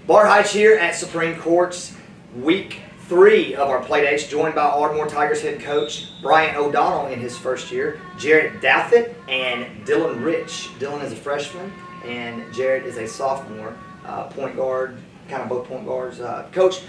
Bar Heights here at Supreme Courts, week 3 of our play dates, joined by Ardmore Tigers head coach Brian O'Donnell in his first year, Jarrett Douthit and Dylan Rich. Dylan is a freshman and Jarrett is a sophomore, point guard, kind of both point guards. Coach,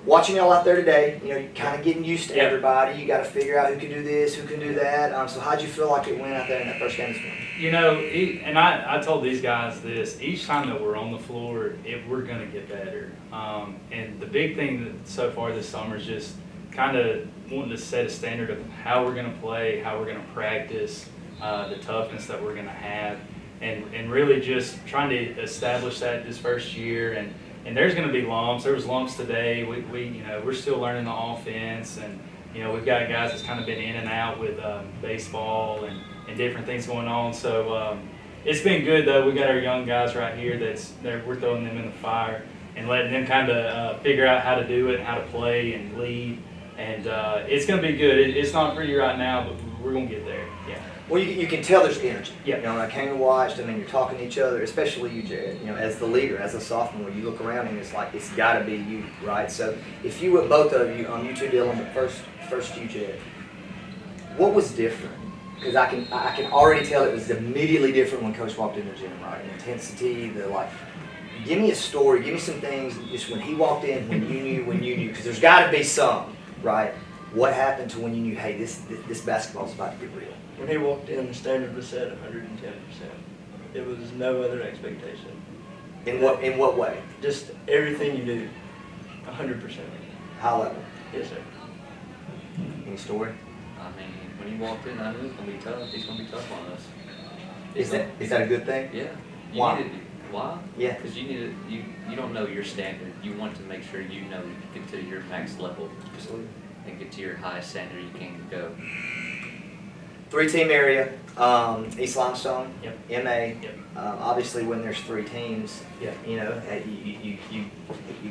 watching y'all out there today, you know, you're kind of getting used to everybody. You got to figure out who can do this, who can do that. So how'd you feel like it went out there in that first game this morning? You know, and I told these guys this, each time that we're on the floor, we're going to get better. And the big thing that so far this summer is just kind of wanting to set a standard of how we're going to play, how we're going to practice, the toughness that we're going to have, and really just trying to establish that this first year. And there's going to be lumps. There was lumps today. We're still learning the offense, and we've got guys that's kind of been in and out with baseball and different things going on. So it's been good though. We got our young guys right here we're throwing them in the fire and letting them kind of figure out how to do it, how to play and lead. And it's going to be good. It's not pretty right now, but we're going to get there. Yeah. Well, you can tell there's energy. Yeah. When I came and watched, you're talking to each other, especially you, Jared. As the leader, as a sophomore, you look around and it's like it's got to be you, right? So if you were both of you, you two, Dylan, but first you, Jared, what was different? Because I can already tell it was immediately different when Coach walked in the gym, right? The intensity, give me a story, give me some things, just when he walked in, when you knew, because there's got to be some, right? What happened to when you knew, hey, this basketball's about to get real? When he walked in, the standard was set 110%. It was no other expectation. In what way? Just everything you do, 100%. High level? Yes, sir. Any story? When he walked in, I knew it was going to be tough. He's going to be tough on us. Is that a good thing? Yeah. Why? Why? Yeah. Because you don't know your standard. You want to make sure you know you get to your max level. Absolutely. And get to your highest standard you can go. 3-team area, East Limestone, Yep. MA. Yep. Obviously, when there's 3 teams, Yeah. you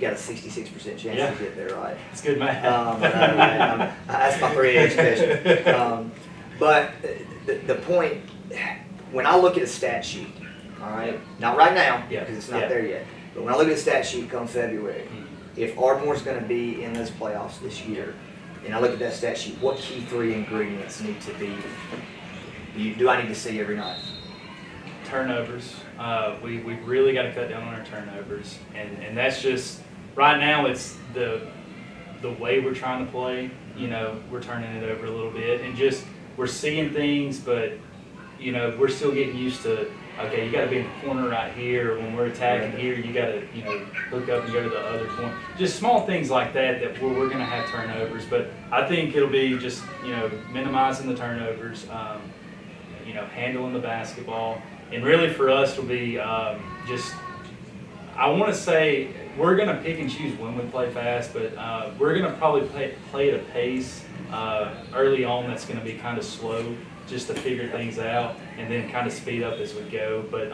got a 66% chance Yeah. to get there, right? It's good, man. That's my 3 education. But the point, when I look at a stat sheet, all right, not right now Yeah. because it's not Yeah. there yet, but when I look at the stat sheet come February, if Ardmore's going to be in those playoffs this year, and I look at that stat sheet, what key 3 ingredients need to be? Do I need to see every night? Turnovers. We've really got to cut down on our turnovers, and that's just right now. It's the way we're trying to play. We're turning it over a little bit, and just we're seeing things, but we're still getting used to. Okay, you got to be in the corner right here. When we're attacking here, you got to hook up and go to the other corner. Just small things like that where we're going to have turnovers. But I think it'll be just minimizing the turnovers, handling the basketball, and really for us it'll be just. I want to say we're going to pick and choose when we play fast, but we're going to probably play at a pace early on that's going to be kind of slow, just to figure things out, and then kind of speed up as we go. But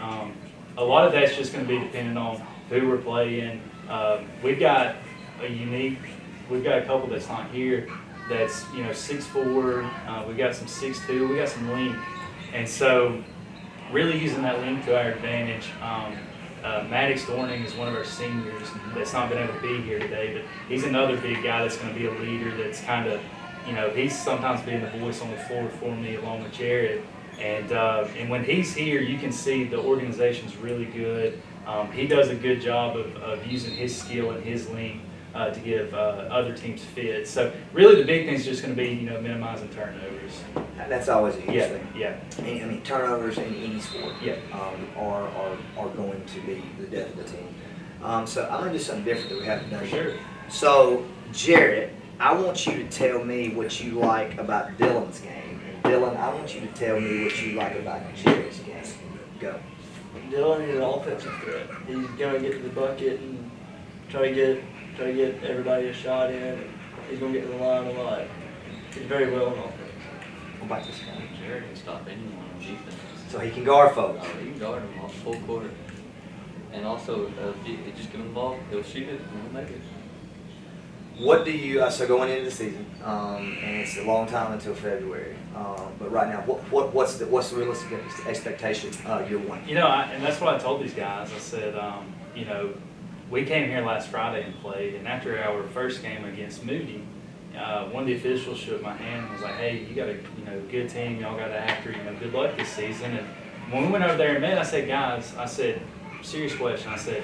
a lot of that's just going to be dependent on who we're playing. We've got a couple that's not here that's 6'4". We've got some 6'2". We got some length, and so really using that length to our advantage. Maddox Dorning is one of our seniors that's not been able to be here today, but he's another big guy that's going to be a leader. That's kind of he's sometimes being the voice on the floor for me along with Jared. And when he's here, you can see the organization's really good. He does a good job of using his skill and his length to give other teams fits. So really the big thing is just going to be minimizing turnovers. That's always a huge thing. Yeah. Turnovers in any sport are going to be the death of the team. So I'm going to do something different that we haven't done Sure. yet. So Jarrett, I want you to tell me what you like about Dylan's game. And Dylan, I want you to tell me what you like about Jarrett's game. Go. Dylan is an offensive threat. He's going to get to the bucket and try to get everybody a shot in. And he's going to get to the line a lot. He's very well in offense. What about this guy? Jared can stop anyone on defense. So he can guard folks. You can guard him off full court. And also, if you just give him the ball, he'll shoot it and he'll make it. What do you, so going into the season, and it's a long time until February, but right now, what's the realistic expectation year one? And that's what I told these guys. I said, we came here last Friday and played, and after our first game against Moody, one of the officials shook my hand and was like, "Hey, you got a good team. Y'all got after. Good luck this season." And when we went over there and met, I said, "Guys," I said, serious question. I said,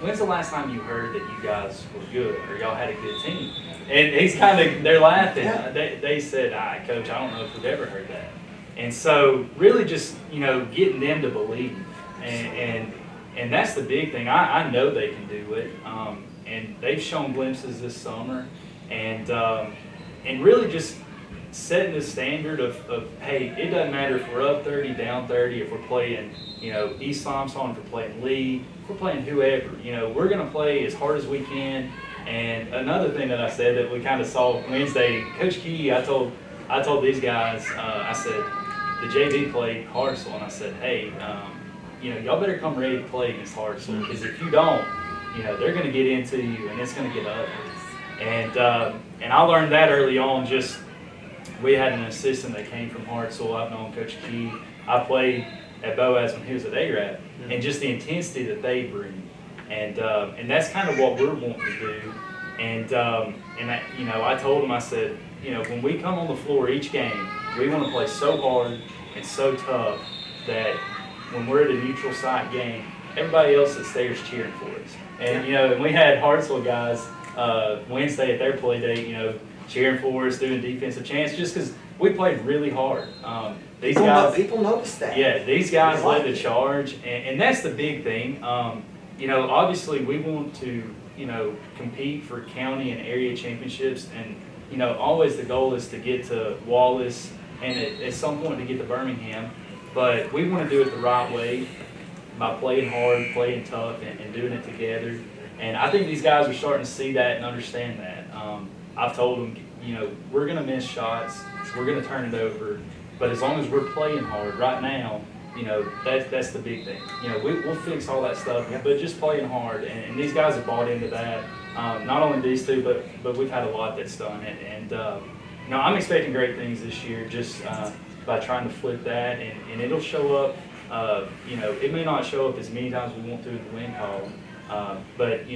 "When's the last time you heard that you guys were good or y'all had a good team?" And they're laughing. Yeah. They said, "Coach, I don't know if we've ever heard that." And so really just getting them to believe, and that's the big thing. I know they can do it, and they've shown glimpses this summer. And really just setting the standard of hey, it doesn't matter if we're up 30, down 30, if we're playing, East Limestone, if we're playing Lee, if we're playing whoever, we're going to play as hard as we can. And another thing that I said that we kind of saw Wednesday, Coach Key, I told these guys, I said, the JV played Hartselle, and I said, hey, y'all better come ready to play against Hartselle, because if you don't, they're going to get into you, and it's going to get ugly. And I learned that early on. We had an assistant that came from Hartselle. I've known Coach Key. I played at Boaz when he was at ARAP, and just the intensity that they bring, and that's kind of what we're wanting to do. And I told him, I said, when we come on the floor each game, we want to play so hard and so tough that when we're at a neutral site game, everybody else that's there is cheering for us. And and we had Hartselle guys Wednesday at their play date, cheering for us, doing defensive chants, just because we played really hard. People notice that. Yeah, these guys led the charge, and that's the big thing. Obviously we want to, compete for county and area championships, and always the goal is to get to Wallace and at some point to get to Birmingham. But we want to do it the right way by playing hard, playing tough, and doing it together. And I think these guys are starting to see that and understand that. I've told them, we're going to miss shots, we're going to turn it over, but as long as we're playing hard right now, that's the big thing. We'll fix all that stuff, but just playing hard. And these guys have bought into that. Not only these two, but we've had a lot that's done it. And I'm expecting great things this year, just by trying to flip that, and it'll show up. It may not show up as many times as we want to in the win column. But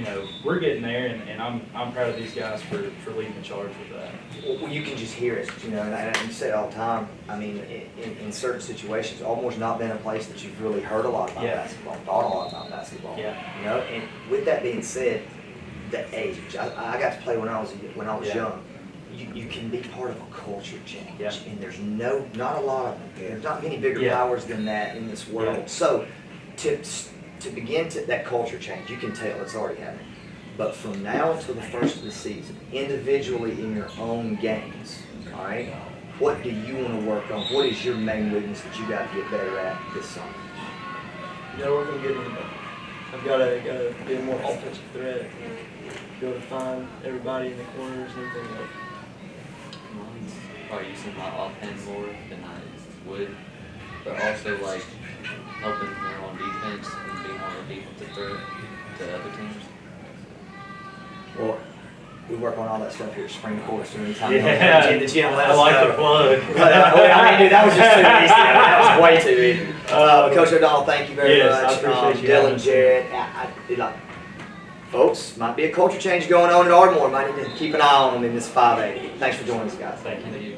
we're getting there, and I'm proud of these guys for leading the charge with that. Well, you can just hear it, and you say it all the time. I mean, in certain situations, Ardmore's not been a place that you've really heard a lot about basketball, thought a lot about basketball. Yeah. And with that being said, the age. I got to play when I was young. You can be part of a culture change, and there's not many bigger powers than that in this world. Yeah. So to begin that culture change, you can tell it's already happening. But from now until the first of the season, individually in your own games, all right, what do you want to work on? What is your main weakness that you got to get better at this summer? You got to work on getting them. I've got to be a more offensive threat. Be able to find everybody in the corners and everything else. Mine's probably using my offense more than I would, but also helping more on defense and being more of a defensive threat to other teams. Well, we work on all that stuff here at Spring Court, so anytime the gym, let us know. The plug. But, dude, that was just too easy. That was way too easy. But Coach O'Donnell, thank you very much. I appreciate you. Dylan, Jared, folks, might be a culture change going on at Ardmore. Might need to keep an eye on them in this 5A. Thanks for joining us, guys. Thank you. Thank you.